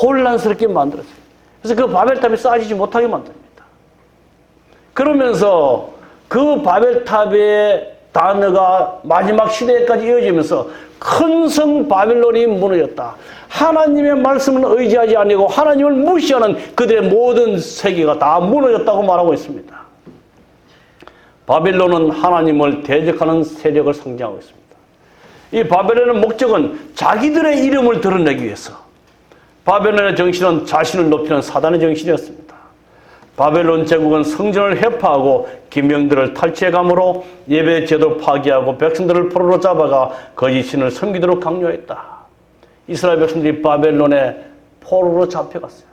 혼란스럽게 만들었어요. 그래서 그 바벨탑이 쌓아지지 못하게 만듭니다. 그러면서 그 바벨탑의 단어가 마지막 시대까지 이어지면서 큰 성 바벨론이 무너졌다. 하나님의 말씀을 의지하지 아니고 하나님을 무시하는 그들의 모든 세계가 다 무너졌다고 말하고 있습니다. 바벨론은 하나님을 대적하는 세력을 상징하고 있습니다. 이 바벨론의 목적은 자기들의 이름을 드러내기 위해서, 바벨론의 정신은 자신을 높이는 사단의 정신이었습니다. 바벨론 제국은 성전을 해파하고 기명들을 탈취해감으로 예배 제도 파기하고 백성들을 포로로 잡아가 거짓 신을 섬기도록 강요했다. 이스라엘 백성들이 바벨론의 포로로 잡혀갔어요.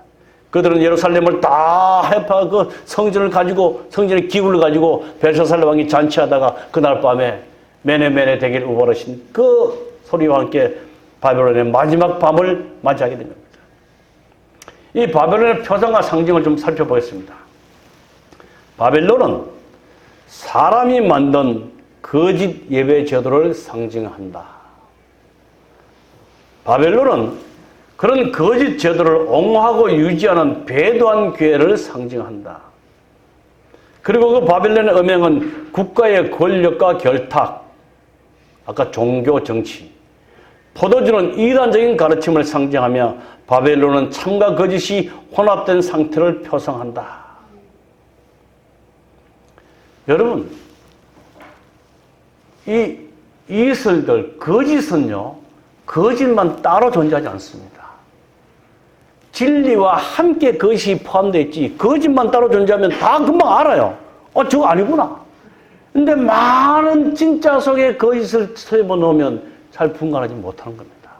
그들은 예루살렘을 다 해파하고 성전을 가지고, 성전의 기구를 가지고 벨사살 왕이 잔치하다가 그날 밤에 메네메네 대길 우버러신 그 소리와 함께 바벨론의 마지막 밤을 맞이하게 된 겁니다. 이 바벨론의 표상과 상징을 좀 살펴보겠습니다. 바벨론은 사람이 만든 거짓 예배 제도를 상징한다. 바벨론은 그런 거짓 제도를 옹호하고 유지하는 배도한 교회를 상징한다. 그리고 그 바벨론의 음행은 국가의 권력과 결탁, 아까 종교, 정치, 포도주는 이단적인 가르침을 상징하며 바벨론은 참과 거짓이 혼합된 상태를 표상한다. 여러분, 이 이슬들, 거짓은요, 거짓만 따로 존재하지 않습니다. 진리와 함께 거짓이 포함되어 있지, 거짓만 따로 존재하면 다 금방 알아요. 저거 아니구나. 근데 많은 진짜 속에 거짓을 집어넣으면 잘 분간하지 못하는 겁니다.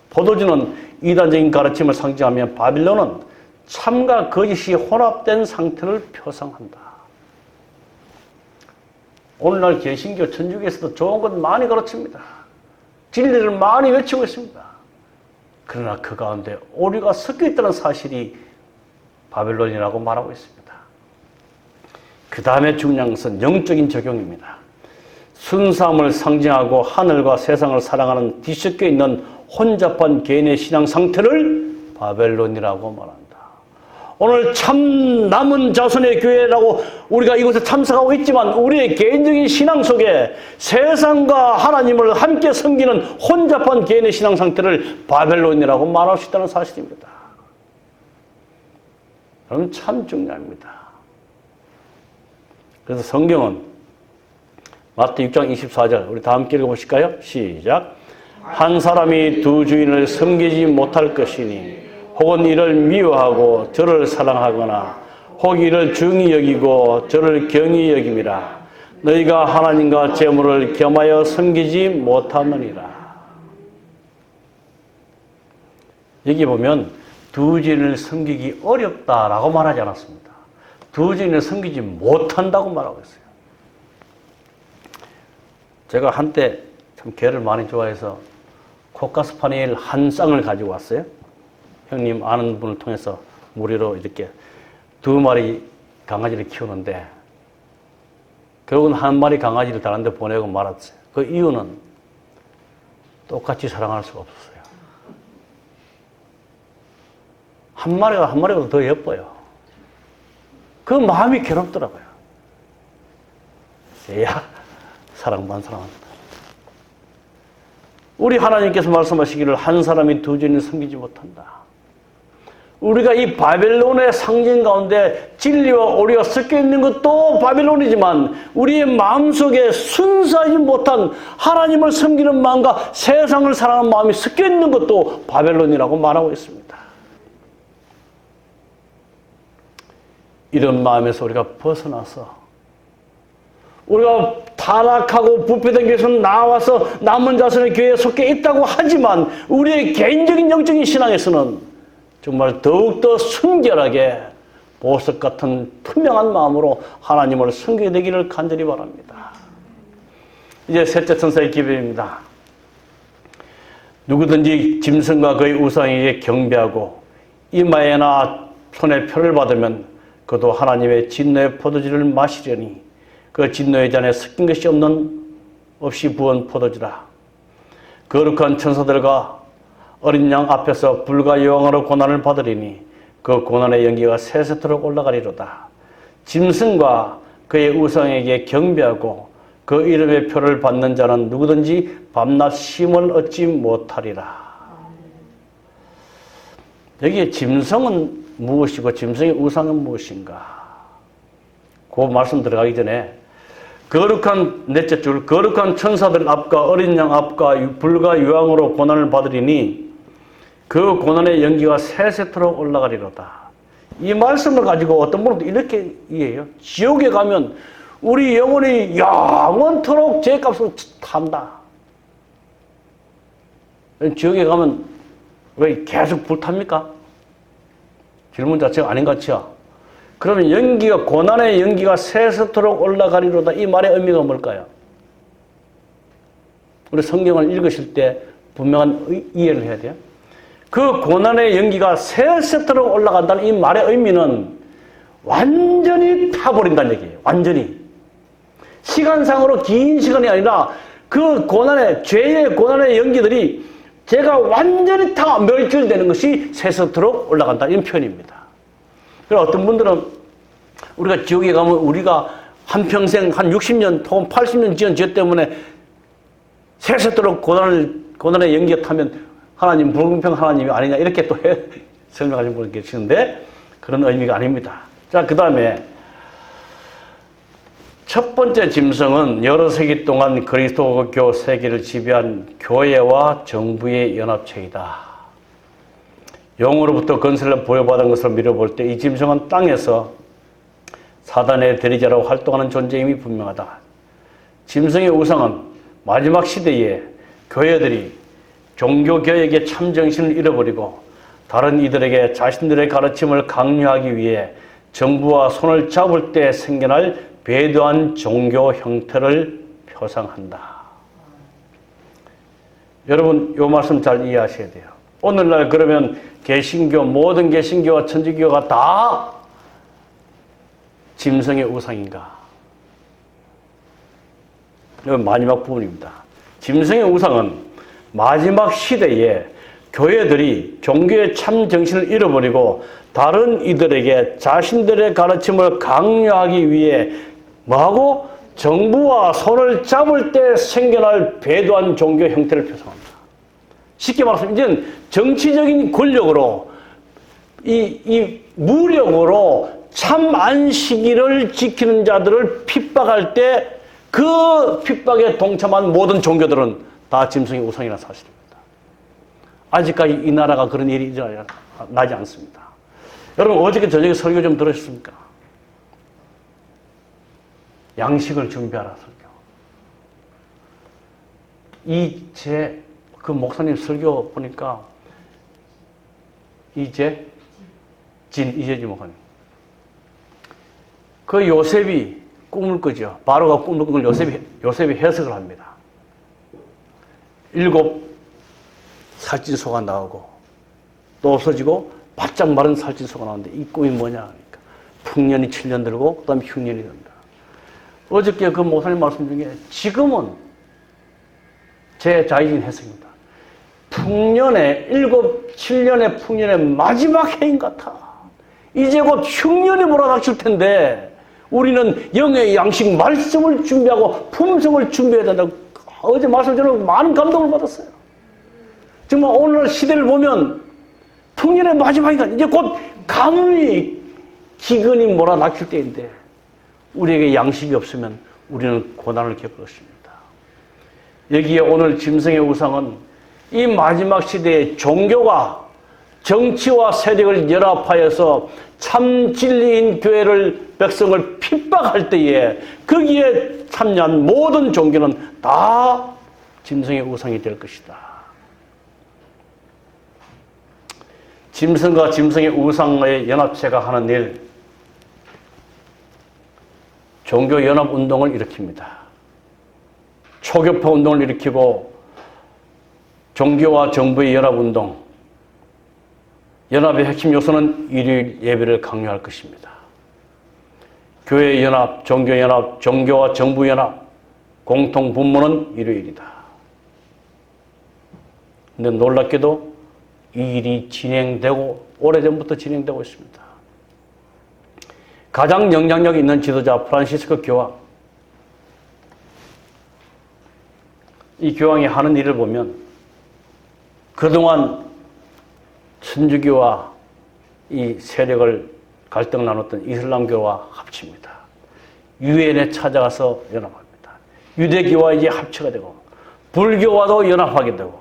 포도주는 이단적인 가르침을 상징하며 바빌론은 참과 거짓이 혼합된 상태를 표상한다. 오늘날 개신교 천주교에서도 좋은 것 많이 가르칩니다. 진리를 많이 외치고 있습니다. 그러나 그 가운데 오류가 섞여 있다는 사실이 바벨론이라고 말하고 있습니다. 그 다음에 중요한 것은 영적인 적용입니다. 순수함을 상징하고 하늘과 세상을 사랑하는 뒤섞여 있는 혼잡한 개인의 신앙 상태를 바벨론이라고 말한다. 오늘 참 남은 자손의 교회라고 우리가 이곳에 참석하고 있지만 우리의 개인적인 신앙 속에 세상과 하나님을 함께 섬기는 혼잡한 개인의 신앙 상태를 바벨론이라고 말할 수 있다는 사실입니다. 여러분 참 중요합니다. 그래서 성경은 마태 6장 24절 우리 다 함께 읽어보실까요? 시작. 한 사람이 두 주인을 섬기지 못할 것이니 혹은 이를 미워하고 저를 사랑하거나 혹 이를 중히 여기고 저를 경히 여김이라. 너희가 하나님과 재물을 겸하여 섬기지 못하느니라. 여기 보면 두 주인을 섬기기 어렵다라고 말하지 않았습니다. 두 주인을 섬기지 못한다고 말하고 있어요. 제가 한때 참 개를 많이 좋아해서 코카스파니엘 한 쌍을 가지고 왔어요. 형님 아는 분을 통해서 무료로 이렇게 두 마리 강아지를 키우는데 결국은 한 마리 강아지를 다른 데 보내고 말았어요. 그 이유는 똑같이 사랑할 수가 없었어요. 한 마리가 한 마리보다 더 예뻐요. 그 마음이 괴롭더라고요. 야, 사랑만 사랑한다. 우리 하나님께서 말씀하시기를 한 사람이 두 주인을 섬기지 못한다. 우리가 이 바벨론의 상징 가운데 진리와 오리가 섞여 있는 것도 바벨론이지만 우리의 마음속에 순수하지 못한 하나님을 섬기는 마음과 세상을 사랑하는 마음이 섞여 있는 것도 바벨론이라고 말하고 있습니다. 이런 마음에서 우리가 벗어나서 우리가 타락하고 부패된 교회에서 나와서 남은 자손의 교회에 속해 있다고 하지만 우리의 개인적인 영적인 신앙에서는 정말 더욱더 순결하게 보석 같은 투명한 마음으로 하나님을 섬기게 되기를 간절히 바랍니다. 이제 셋째 천사의 기별입니다. 누구든지 짐승과 그의 우상에게 경배하고 이마에나 손에 표를 받으면 그도 하나님의 진노의 포도주를 마시려니 그 진노의 잔에 섞인 것이 없이 부은 포도주라. 거룩한 천사들과 어린 양 앞에서 불과 여왕으로 고난을 받으리니 그 고난의 연기가 세세토록 올라가리로다. 짐승과 그의 우상에게 경배하고 그 이름의 표를 받는 자는 누구든지 밤낮 쉼을 얻지 못하리라. 여기에 짐승은 무엇이고 짐승의 우상은 무엇인가? 그 말씀 들어가기 전에 거룩한 넷째 줄 거룩한 천사들 앞과 어린 양 앞과 불과 유황으로 고난을 받으리니 그 고난의 연기가 세세토록 올라가리로다. 이 말씀을 가지고 어떤 분은 이렇게 이해해요. 지옥에 가면 우리 영혼이 영원토록 죄값을 탄다. 지옥에 가면 왜 계속 불탑니까? 질문 자체가 아닌 것 같죠? 그러면 연기가, 고난의 연기가 세세토록 올라가리로다. 이 말의 의미가 뭘까요? 우리 성경을 읽으실 때 분명한 이해를 해야 돼요. 그 고난의 연기가 세세토록 올라간다는 이 말의 의미는 완전히 타버린다는 얘기예요. 완전히. 시간상으로 긴 시간이 아니라 그 고난의, 죄의 고난의 연기들이 죄가 완전히 다 멸절되는 것이 세세토록 올라간다. 이런 표현입니다. 그래서 어떤 분들은 우리가 지옥에 가면 우리가 한평생 한 60년 혹은 80년 지은 죄 때문에 세세토록 고난의 연기가 타면 하나님 불공평 하나님이 아니냐 이렇게 또 설명하시는 분이 계시는데 그런 의미가 아닙니다. 자, 그 다음에 첫 번째 짐승은 여러 세기 동안 그리스도교 세계를 지배한 교회와 정부의 연합체이다. 영으로부터 건설을 부여받은 것을 미뤄볼 때 이 짐승은 땅에서 사단의 대리자로 활동하는 존재임이 분명하다. 짐승의 우상은 마지막 시대에 교회들이 종교개혁의 참정신을 잃어버리고 다른 이들에게 자신들의 가르침을 강요하기 위해 정부와 손을 잡을 때 생겨날 배도한 종교 형태를 표상한다. 여러분, 이 말씀 잘 이해하셔야 돼요. 오늘날 그러면 개신교, 모든 개신교와 천주교가 다 짐승의 우상인가? 이건 마지막 부분입니다. 짐승의 우상은 마지막 시대에 교회들이 종교의 참 정신을 잃어버리고 다른 이들에게 자신들의 가르침을 강요하기 위해 뭐하고? 정부와 손을 잡을 때 생겨날 배도한 종교 형태를 표상합니다. 쉽게 말해서 이제는 정치적인 권력으로 이 무력으로 참 안식일을 지키는 자들을 핍박할 때 그 핍박에 동참한 모든 종교들은 다 짐승의 우상이라는 사실입니다. 아직까지 이 나라가 그런 일이 일어나지 않습니다. 여러분, 어저께 저녁에 설교 좀 들으셨습니까? 양식을 준비하라 설교. 그 목사님 설교 보니까 이재진 목사님. 그 요셉이 꿈을 꾸죠. 바로가 꿈을 꾼 걸 요셉이 해석을 합니다. 7 살찐소가 나오고 또 없어지고 바짝 마른 살찐소가 나오는데 이 꿈이 뭐냐 하니까 풍년이 7년 들고 그 다음에 흉년이 된다. 어저께 그 목사님 말씀 중에 지금은 제 자의적인 해석입니다. 풍년의 7년의 풍년의 마지막 해인 같아. 이제 곧 흉년이 몰아닥칠 텐데 우리는 영의 양식 말씀을 준비하고 품성을 준비해야 된다고 어제 말씀 저는 많은 감동을 받았어요. 정말 오늘 시대를 보면 풍년의 마지막이니까 이제 곧 가뭄이 기근이 몰아닥칠 때인데 우리에게 양식이 없으면 우리는 고난을 겪을 것입니다. 여기에 오늘 짐승의 우상은 이 마지막 시대에 종교가 정치와 세력을 연합하여서 참 진리인 교회를 백성을 핍박할 때에 거기에 참여한 모든 종교는 다 짐승의 우상이 될 것이다. 짐승과 짐승의 우상의 연합체가 하는 일, 종교연합운동을 일으킵니다. 초교파 운동을 일으키고 종교와 정부의 연합운동, 연합의 핵심 요소는 일요일 예배를 강요할 것입니다. 교회 연합, 종교 연합, 종교와 정부 연합, 공통 분모는 일요일이다. 근데 놀랍게도 이 일이 진행되고 오래전부터 진행되고 있습니다. 가장 영향력 있는 지도자 프란시스코 교황, 이 교황이 하는 일을 보면 그동안 천주교와 이 세력을 갈등 나눴던 이슬람교와 합칩니다. 유엔에 찾아가서 연합합니다. 유대교와 이제 합체가 되고 불교와도 연합하게 되고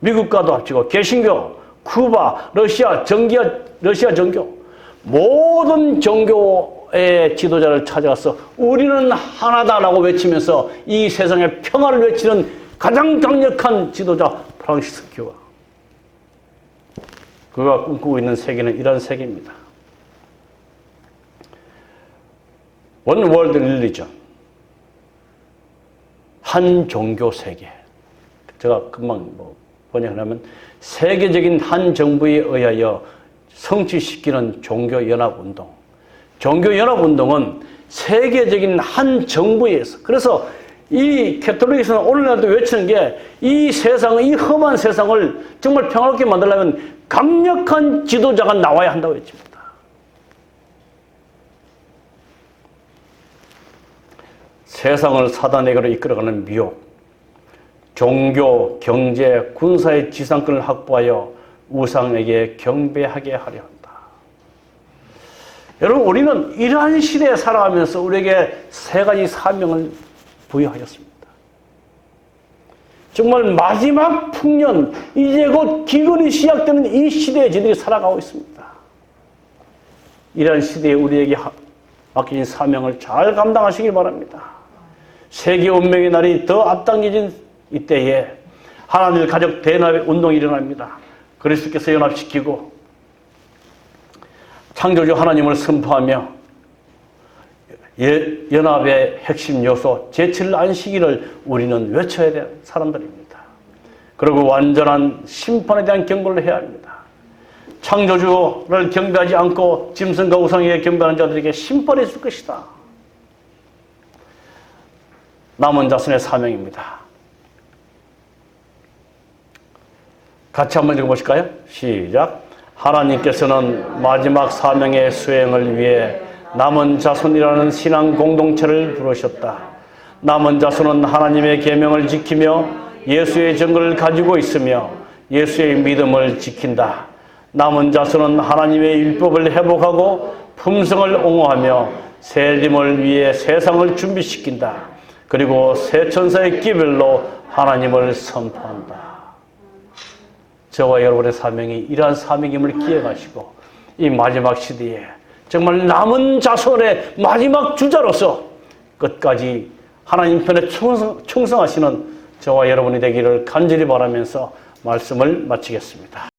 미국과도 합치고 개신교, 쿠바, 러시아 정교 모든 종교의 지도자를 찾아가서 우리는 하나다라고 외치면서 이 세상의 평화를 외치는 가장 강력한 지도자 프란시스코 교황. 그가 꿈꾸고 있는 세계는 이런 세계입니다. 원 월드 릴리전, 한 종교 세계. 제가 금방 번역하면 세계적인 한 정부에 의하여 성취시키는 종교연합운동. 종교연합운동은 세계적인 한 정부에서, 그래서 이 캐톨릭에서는 오늘날도 외치는 게 이 세상, 이 험한 세상을 정말 평화롭게 만들려면 강력한 지도자가 나와야 한다고 외칩니다. 세상을 사단에게로 이끌어가는 미혹, 종교, 경제, 군사의 지상권을 확보하여 우상에게 경배하게 하려 한다. 여러분, 우리는 이러한 시대에 살아가면서 우리에게 세 가지 사명을 부여하였습니다. 정말 마지막 풍년, 이제 곧 기근이 시작되는 이 시대에 저희들이 살아가고 있습니다. 이러한 시대에 우리에게 맡겨진 사명을 잘 감당하시길 바랍니다. 세계 운명의 날이 더 앞당겨진 이때에 하나님 가족 대연합의 운동이 일어납니다. 그리스도께서 연합시키고 창조주 하나님을 선포하며 연합의 핵심 요소 제7 안식일을 우리는 외쳐야 될 사람들입니다. 그리고 완전한 심판에 대한 경고를 해야 합니다. 창조주를 경배하지 않고 짐승과 우상에게 경배하는 자들에게 심판이 있을 것이다. 남은 자손의 사명입니다. 같이 한번 읽어보실까요? 시작. 하나님께서는 마지막 사명의 수행을 위해 남은 자손이라는 신앙 공동체를 부르셨다. 남은 자손은 하나님의 계명을 지키며 예수의 증거를 가지고 있으며 예수의 믿음을 지킨다. 남은 자손은 하나님의 율법을 회복하고 품성을 옹호하며 세림을 위해 세상을 준비시킨다. 그리고 새 천사의 끼별로 하나님을 선포한다. 저와 여러분의 사명이 이러한 사명임을 기억하시고 이 마지막 시대에 정말 남은 자손의 마지막 주자로서 끝까지 하나님 편에 충성하시는 저와 여러분이 되기를 간절히 바라면서 말씀을 마치겠습니다.